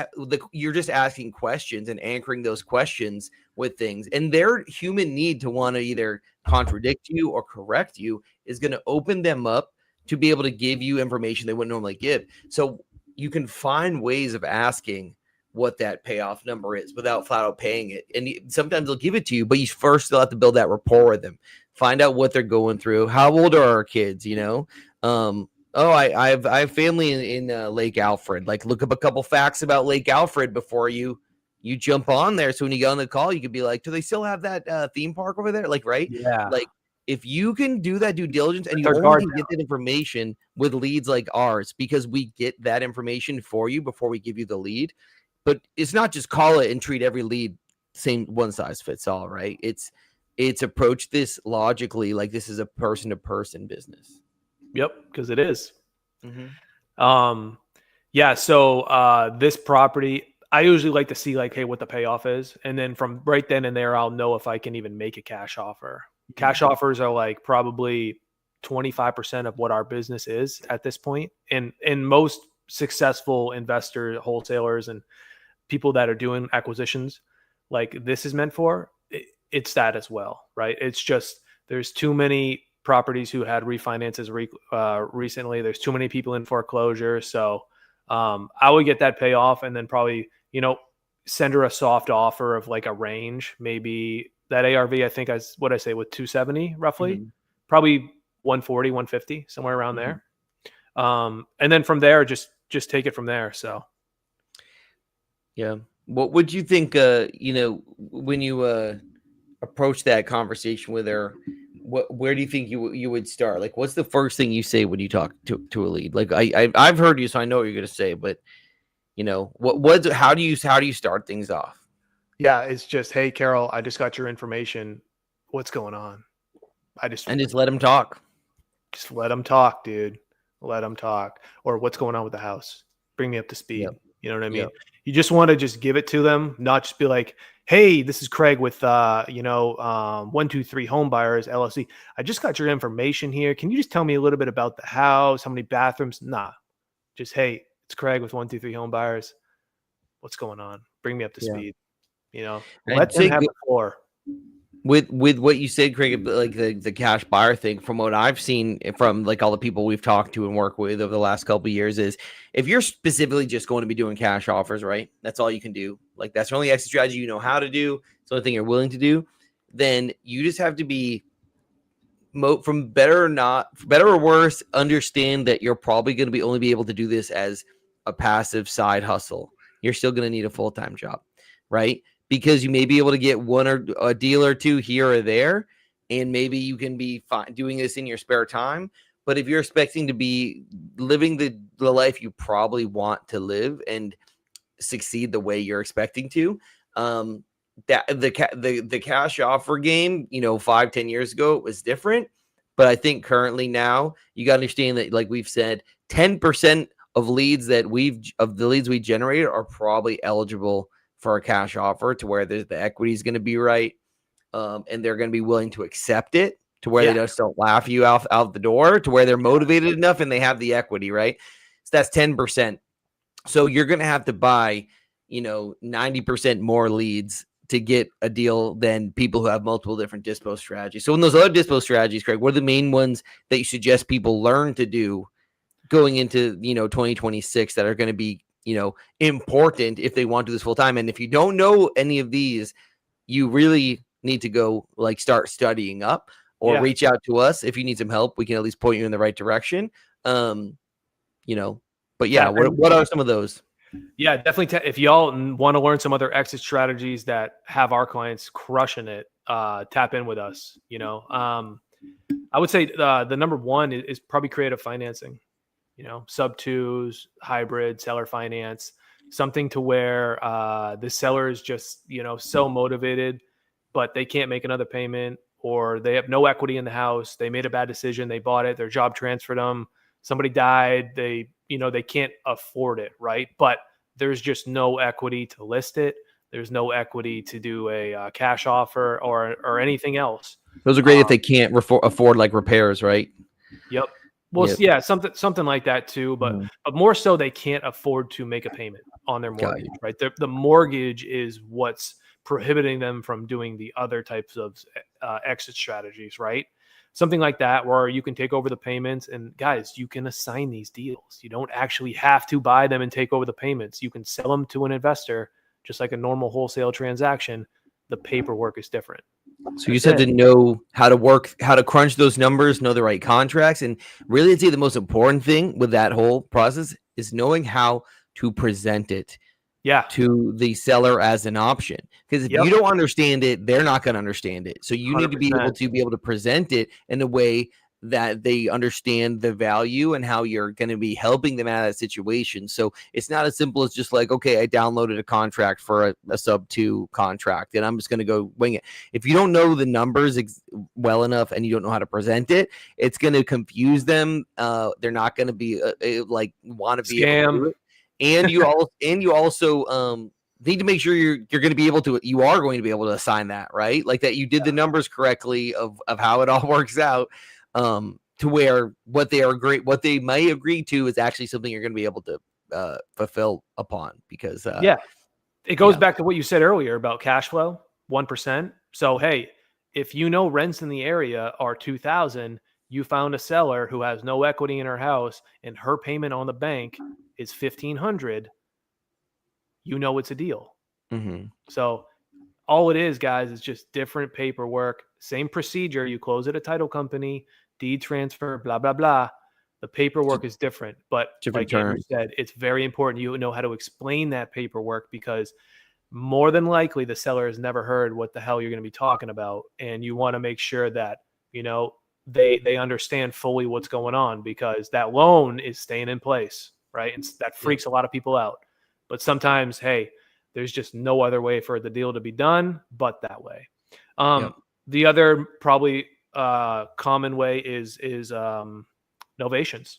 B: you're just asking questions and anchoring those questions with things. And their human need to want to either contradict you or correct you is going to open them up to be able to give you information they wouldn't normally give. So you can find ways of asking what that payoff number is without flat out paying it. And sometimes they'll give it to you, but you first still have to build that rapport with them. Find out what they're going through. How old are our kids? You know, I have family in Lake Alfred. Like look up a couple facts about Lake Alfred before you jump on there. So when you get on the call, you could be like, do they still have that theme park over there? Like, right?
A: Yeah.
B: Like if you can do that due diligence and you only can get that information with leads like ours, because we get that information for you before we give you the lead. But it's not just call it and treat every lead same one size fits all, right? It's approach this logically, like this is a person to person business.
A: Yep, because it is. Mm-hmm. Yeah. So this property, I usually like to see like, hey, what the payoff is, and then from right then and there, I'll know if I can even make a cash offer. Cash offers are like probably 25% of what our business is at this point, and most successful investor wholesalers and people that are doing acquisitions like this is meant for, it's that as well, right? It's just there's too many properties who had refinances recently. There's too many people in foreclosure. So I would get that payoff and then probably, send her a soft offer of like a range. Maybe that ARV, I think with 270 roughly, probably 140, 150, somewhere around there. And then from there, just take it from there. So.
B: Yeah. What would you think, when you approach that conversation with her, where do you think you would start? Like, what's the first thing you say when you talk to a lead? Like I've heard you, so I know what you're going to say, but how do you start things off?
A: Yeah, it's just, hey, Carol, I just got your information. What's going on?
B: And just let them talk.
A: Just let them talk, dude. Let them talk. Or what's going on with the house? Bring me up to speed.
B: Yep.
A: You know what I mean?
B: Yep.
A: You just want to just give it to them, not just be like, hey, this is Craig with 123 Home Buyers LLC. I just got your information here. Can you just tell me a little bit about the house? How many bathrooms? Nah. Just, hey, it's Craig with 123 Home Buyers. What's going on? Bring me up to speed. Let them have the floor.
B: With what you said, Craig, like the cash buyer thing, from what I've seen from like all the people we've talked to and worked with over the last couple of years, is if you're specifically just going to be doing cash offers, right? That's all you can do. Like that's the only exit strategy you know how to do. It's the only thing you're willing to do. Then you just have to be from better or worse, understand that you're probably going to be only be able to do this as a passive side hustle. You're still going to need a full-time job, right? Because you may be able to get one or a deal or two here or there, and maybe you can be doing this in your spare time. But if you're expecting to be living the life you probably want to live and succeed the way you're expecting to, that the cash offer game, 5-10 years ago, it was different. But I think currently now you got to understand that, like we've said, 10% of the leads we generated are probably eligible for a cash offer, to where the equity is going to be right, and they're going to be willing to accept it, to where they just don't laugh you out the door, to where they're motivated enough and they have the equity, right? So that's 10%. So you're going to have to buy, 90% more leads to get a deal than people who have multiple different dispo strategies. So in those other dispo strategies, Craig, what are the main ones that you suggest people learn to do going into 2026 that are going to be important if they want to do this full time? And if you don't know any of these, you really need to go start studying up, or reach out to us if you need some help. We can at least point you in the right direction. But yeah, what are some of those?
A: Yeah, definitely. If y'all want to learn some other exit strategies that have our clients crushing it, tap in with us. I would say the number one is probably creative financing. Sub twos, hybrid, seller finance, something to where the seller is just, so motivated, but they can't make another payment, or they have no equity in the house. They made a bad decision. They bought it. Their job transferred them. Somebody died. They can't afford it. Right. But there's just no equity to list it. There's no equity to do a cash offer or anything else.
B: Those are great if they can't afford like repairs, right?
A: Yep. Well, yeah, something like that too, but more so they can't afford to make a payment on their mortgage, right? The mortgage is what's prohibiting them from doing the other types of exit strategies, right? Something like that, where you can take over the payments, and guys, you can assign these deals. You don't actually have to buy them and take over the payments. You can sell them to an investor, just like a normal wholesale transaction. The paperwork is different.
B: So you just have to know how to crunch those numbers, know the right contracts. And really, I'd say the most important thing with that whole process is knowing how to present it to the seller as an option. Because if you don't understand it, they're not going to understand it. So you 100%. Need to be able to present it in a way that they understand the value and how you're going to be helping them out of that situation. So it's not as simple as just like, okay, I downloaded a contract for a sub 2 contract and I'm just going to go wing it. If you don't know the numbers well enough and you don't know how to present it, it's going to confuse them. They're not going to be want to be able to do it. And you also need to make sure you are going to be able to assign that, right? Like that you did the numbers correctly of how it all works out. To where what they may agree to is actually something you're going to be able to fulfill upon, because
A: it goes back to what you said earlier about cash flow, 1%. So, hey, if rents in the area are $2,000, you found a seller who has no equity in her house and her payment on the bank is $1,500, it's a deal.
B: Mm-hmm.
A: So all it is, guys, is just different paperwork, same procedure. You close at a title company, deed transfer, blah, blah, blah. The paperwork is different, but like Andrew said, it's very important you know how to explain that paperwork, because more than likely the seller has never heard what the hell you're going to be talking about. And you want to make sure that, they understand fully what's going on, because that loan is staying in place, right? And that freaks a lot of people out. But sometimes, hey, there's just no other way for the deal to be done but that way. The other probably common way is novations,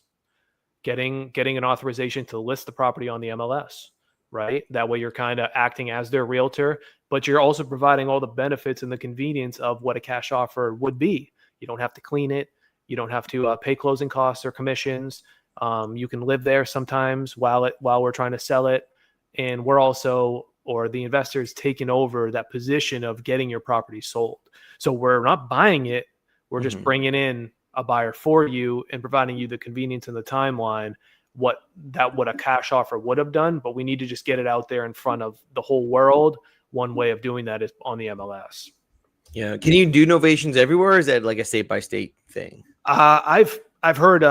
A: getting an authorization to list the property on the MLS, right? That way you're kind of acting as their realtor, but you're also providing all the benefits and the convenience of what a cash offer would be. You don't have to clean it. You don't have to pay closing costs or commissions. You can live there sometimes while we're trying to sell it. And we're also, or the investors, taking over that position of getting your property sold. So we're not buying it. We're just bringing in a buyer for you and providing you the convenience and the timeline, what a cash offer would have done. But we need to just get it out there in front of the whole world. One way of doing that is on the MLS.
B: Yeah. Can you do novations everywhere? Or is that like a state by state thing?
A: I've heard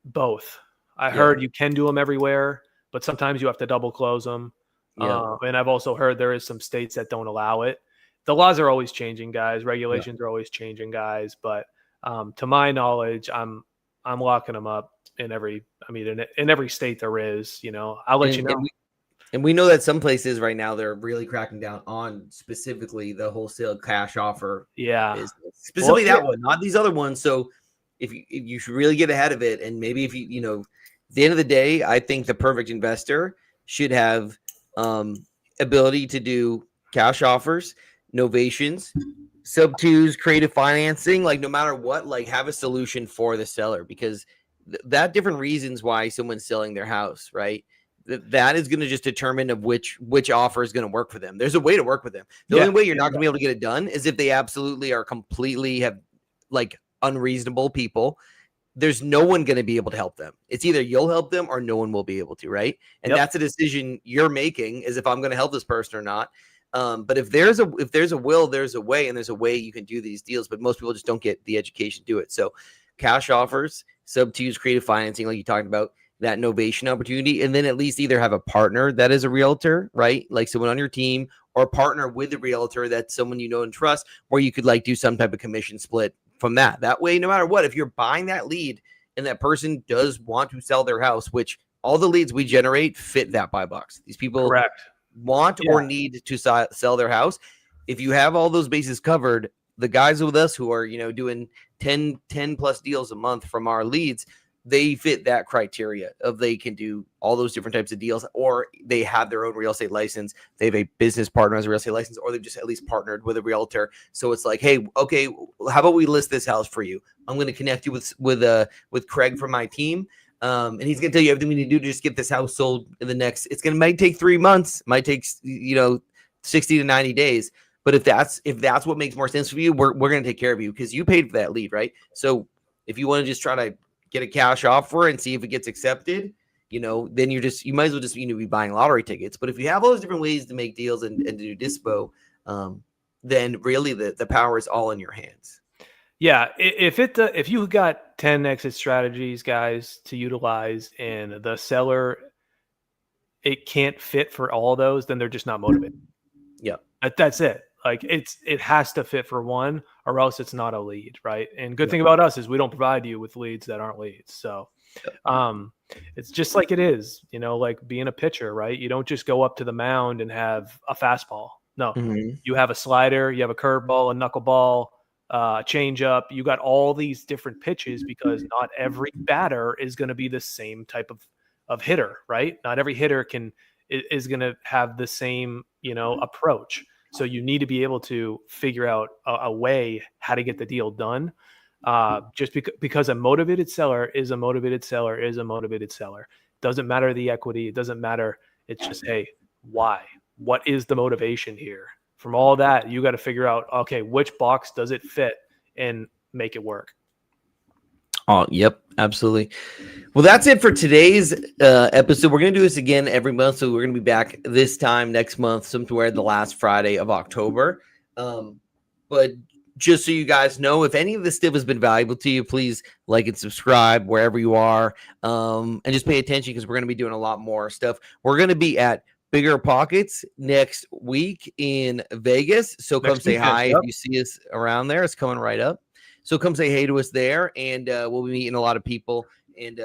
A: both. I heard you can do them everywhere, but sometimes you have to double close them.
B: Yeah.
A: And I've also heard there is some states that don't allow it. The laws are always changing, guys. Regulations are always changing, guys. But to my knowledge, I'm locking them up in every state there is. I'll let you know.
B: And we know that some places right now they're really cracking down on specifically the wholesale cash offer.
A: Yeah,
B: specifically that one, not these other ones. So if you should really get ahead of it, and maybe if at the end of the day, I think the perfect investor should have ability to do cash offers, novations, sub twos, creative financing, like no matter what, like have a solution for the seller, because that different reasons why someone's selling their house, right? That is going to just determine of which offer is going to work for them. There's a way to work with them. The only way you're not going to be able to get it done is if they absolutely are completely have like unreasonable people. There's no one going to be able to help them. It's either you'll help them or no one will be able to, right? And that's a decision you're making, is if I'm going to help this person or not. But if there's a will, there's a way, and there's a way you can do these deals. But most people just don't get the education to do it. So cash offers, sub twos, creative financing, like you talked about, that novation opportunity, and then at least either have a partner that is a realtor, right? Like someone on your team, or partner with a realtor that's someone you know and trust, where you could like do some type of commission split from that. That way, no matter what, if you're buying that lead and that person does want to sell their house, which all the leads we generate fit that buy box. These people want or need to sell their house. If you have all those bases covered, the guys with us who are, doing 10 plus deals a month from our leads, they fit that criteria of they can do all those different types of deals, or they have their own real estate license. They have a business partner as a real estate license, or they've just at least partnered with a realtor. So it's like, hey, okay, how about we list this house for you? I'm going to connect you with Craig from my team. And he's going to tell you everything we need to do to just get this house sold in the next, might take 3 months, might take, 60 to 90 days. But if that's what makes more sense for you, we're going to take care of you because you paid for that lead, right? So if you want to just try to get a cash offer and see if it gets accepted, then you might as well just be buying lottery tickets. But if you have all those different ways to make deals and to do dispo, then really the power is all in your hands.
A: Yeah, if you got 10 exit strategies, guys, to utilize, and the seller, it can't fit for all those, then they're just not motivated.
B: Yeah,
A: that's it. Like it has to fit for one, or else it's not a lead, right? And good thing about us is we don't provide you with leads that aren't leads. So it's just like it is, like being a pitcher, right? You don't just go up to the mound and have a fastball. No, you have a slider, you have a curveball, a knuckleball, change up. You got all these different pitches because not every batter is going to be the same type of hitter, right? Not every hitter is going to have the same, approach. So you need to be able to figure out a way how to get the deal done. Just because a motivated seller is a motivated seller is a motivated seller. Doesn't matter the equity. It doesn't matter. It's just, hey, why? What is the motivation here? From all that, you got to figure out, okay, which box does it fit and make it work.
B: Oh, yep, absolutely. Well, that's it for today's episode. We're going to do this again every month. So we're going to be back this time next month, somewhere the last Friday of October. But just so you guys know, if any of this stuff has been valuable to you, please like and subscribe wherever you are. And just pay attention because we're going to be doing a lot more stuff. We're going to be at Bigger Pockets next week in Vegas. So come say hi if you see us around there. It's coming right up. So come say hey to us there, and we'll be meeting a lot of people and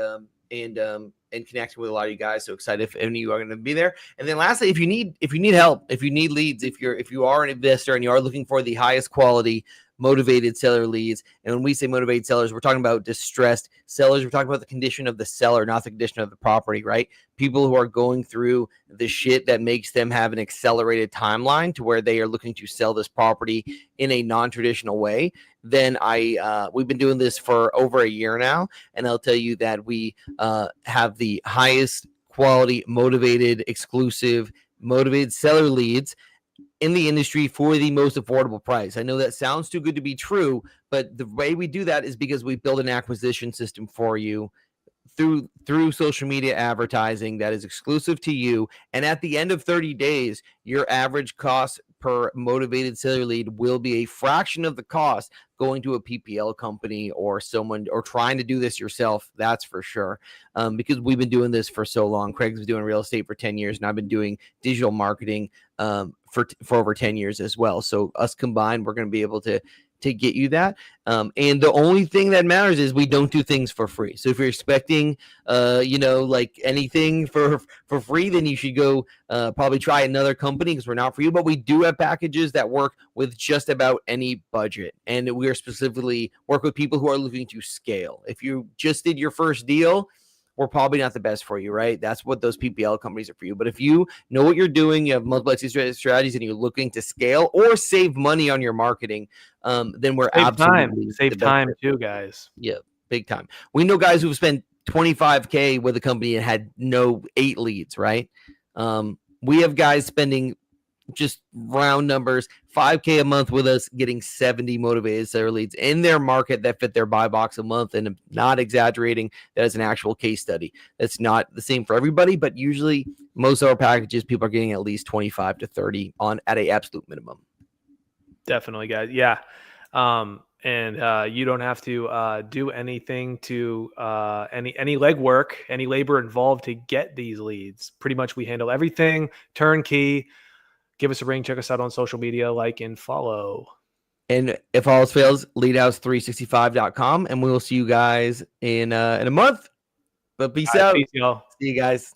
B: and connecting with a lot of you guys. So excited if any of you are going to be there. And then lastly, if you need help, if you need leads, if you are an investor and you are looking for the highest quality motivated seller leads, and when we say motivated sellers, we're talking about distressed sellers. We're talking about the condition of the seller, not the condition of the property, right? People who are going through the shit that makes them have an accelerated timeline to where they are looking to sell this property in a non-traditional way. Then we've been doing this for over a year now, and I'll tell you that we have the highest quality motivated exclusive motivated seller leads in the industry for the most affordable price. I know that sounds too good to be true, but the way we do that is because we build an acquisition system for you through social media advertising that is exclusive to you. And at the end of 30 days, your average cost per motivated seller lead will be a fraction of the cost going to a PPL company or someone, or trying to do this yourself. That's for sure. Because we've been doing this for so long. Craig's been doing real estate for 10 years, and I've been doing digital marketing for over 10 years as well. So us combined, we're going to be able to get you that. And the only thing that matters is we don't do things for free. So if you're expecting, like anything for free, then you should go probably try another company, because we're not for you. But we do have packages that work with just about any budget. And we are specifically work with people who are looking to scale. If you just did your first deal, we're probably not the best for you, right? That's what those PPL companies are for you. But if you know what you're doing, you have multiple exit strategies, and you're looking to scale or save money on your marketing, then we're absolutely
A: save time too, guys.
B: Yeah, big time. We know guys who've spent $25K with a company and had no 8 leads, right? We have guys spending, just round numbers, $5K a month with us, getting 70 motivated seller leads in their market that fit their buy box a month. And I'm not exaggerating, that is an actual case study. That's not the same for everybody, but usually most of our packages, people are getting at least 25 to 30 on at a absolute minimum.
A: Definitely, guys. Yeah. And you don't have to do anything to any legwork, any labor involved to get these leads. Pretty much we handle everything turnkey. Give us a ring. Check us out on social media, like and follow.
B: And if all else fails, leadhouse365.com, and we will see you guys in a month. But peace out.
A: Peace, y'all.
B: See you guys.